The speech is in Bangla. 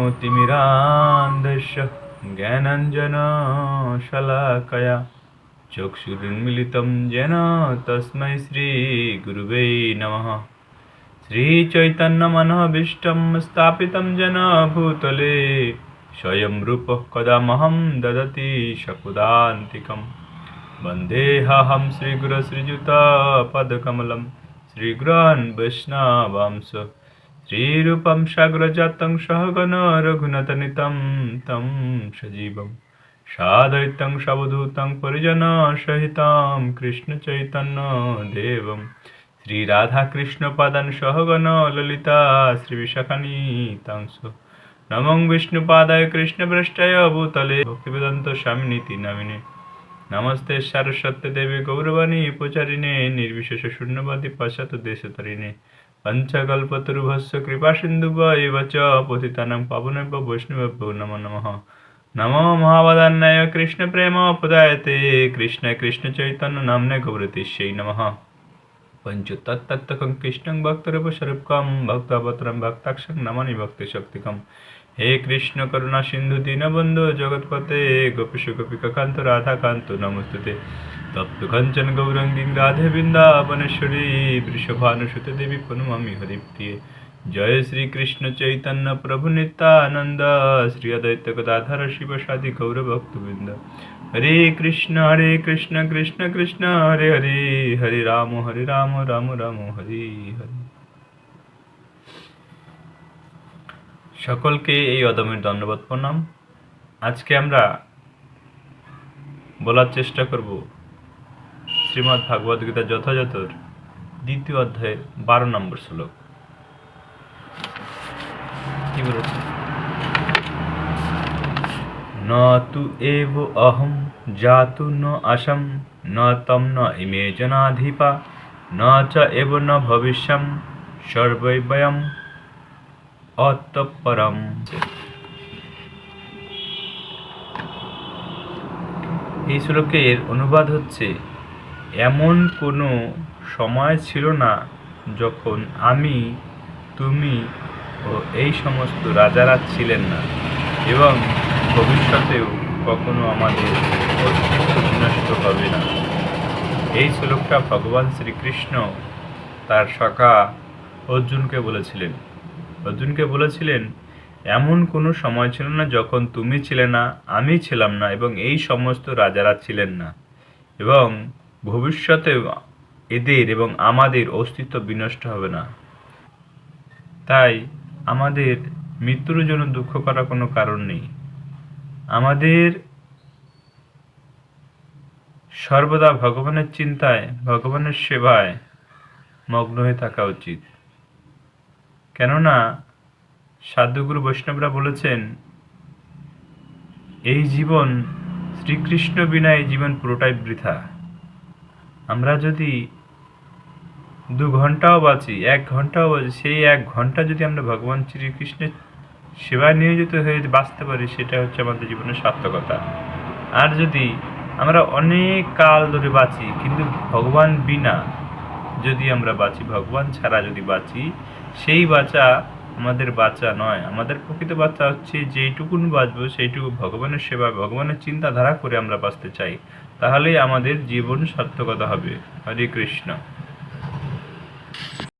ज्ञानतिमिरान्धस्य ज्ञानाञ्जनशलाकया चक्षुरुन्मिलितं येन तस्मै श्रीगुरुवे नमः। श्रीचैतन्यमनोभीष्टं स्थापितं येन भूतले स्वयं रूपः कदा मह्यं ददति स्वपदान्तिकं। वन्देऽहं श्रीगुरो श्रीयुतपदकमलं श्रीगुरोन् वैष्णवांश श्रीरूपं साग्रजातं सहगण रघुनाथान्वितं तं सजीवं साद्वैतं सावधूतं परिजनसहितं कृष्णचैतन्यदेवं श्रीराधाकृष्णपादान् सहगण ललिता श्रीविशाखान्वितांश। नमो विष्णुपादाय कृष्णप्रेष्ठाय भूतले भक्तिवेदान्त स्वामिनीति नामिने। नमस्ते सरस्वती देवी गौरवाणी प्रचारिणे निर्विशेष शून्यवादी पाश्चात्य देशतरिणे। पंचकल्पतरुभ्यश्च कृपा सिन्धुभ्यैव च पतितानां पावनेभ्यो वैष्णवेभ्यो नमो नमः। नमो महावदान्याय कृष्णप्रेमोपदायते कृष्णाय कृष्णचैतन्य नाम्ने गौरतिष्यै नमः। पञ्चतत्तत्तकं कृष्णं भक्तरूपस्वरूपकं भक्तावतारं भक्ताक्षं नमामि भक्तिशक्तिकम्। हे कृष्ण करुणा सिंधु दीनबंधु जगत्पते गोपीश गोपिकान्त राधाकान्त नमोस्तुते। तप्त कंचन गौरंगी राधे वृंदावनेश्वरी वृषभानुसुते देवी प्रणमामि हरिप्रिये। जय श्री कृष्ण चैतन्य प्रभु नित्यानंद श्री अद्वैत गदाधर शिव सादि गौरभक्तवृंद। हरे कृष्ण कृष्ण कृष्ण हरे हरे हरे राम राम राम हरे हरे। সকলকে এই অদমের ধন্যবাদ প্রণাম। আজকে আমরা বলার চেষ্টা করব শ্রীমদ্ ভাগবত গীতা যথাযথর দ্বিতীয় অধ্যায়ের 12 নম্বর শ্লোক। কি বলেছে? ন তু এব অহম জাতু ন আসাম ন তম ন ইমে জনাধিপা ন চ এব ন ভবিষ্যম সর্বৈ বয়ম অতঃপরম। এই শ্লোকের অনুবাদ হচ্ছে, এমন কোনো সময় ছিল না যখন আমি, তুমি ও এই সমস্ত রাজারা ছিলেন না, এবং ভবিষ্যতেও কখনো আমাদের অস্তিত্ব বিনষ্ট হবে না। এই শ্লোকটা ভগবান শ্রীকৃষ্ণ তার সখা অর্জুনকে বলেছিলেন, এমন কোনো সময় ছিল না যখন তুমি ছিলে না, আমি ছিলাম না, এবং এই সমস্ত রাজারা ছিলেন না, এবং ভবিষ্যতেও এদের এবং আমাদের অস্তিত্ব বিনষ্ট হবে না। তাই আমাদের মৃত্যুর জন্য দুঃখ করার কোনো কারণ নেই। আমাদের সর্বদা ভগবানের চিন্তায়, ভগবানের সেবায় মগ্ন হয়ে থাকা উচিত। কেননা সাধুগুরু বৈষ্ণবরা বলেছেন, এই জীবন শ্রীকৃষ্ণ বিনা এই জীবন পুরোটাই বৃথা। আমরা যদি 2 ঘন্টাও বাঁচি, 1 ঘন্টাও বাঁচি, সেই 1 ঘন্টা যদি আমরা ভগবান শ্রীকৃষ্ণের সেবায় নিয়োজিত হয়ে বাঁচতে পারি, সেটা হচ্ছে আমাদের জীবনের সার্থকতা। আর যদি আমরা অনেক কাল ধরে বাঁচি কিন্তু ভগবান বিনা যদি আমরা বাঁচি, ভগবান ছাড়া যদি বাঁচি, সেই বাঁচা আমাদের বাঁচা নয়। আমাদের প্রকৃত বাঁচা হচ্ছে যেইটুকুন বাঁচবো সেইটুকু ভগবানের সেবা, ভগবানের চিন্তাধারা করে আমরা বাঁচতে চাই, তাহলেই আমাদের জীবন সার্থকতা হবে। হরে কৃষ্ণ।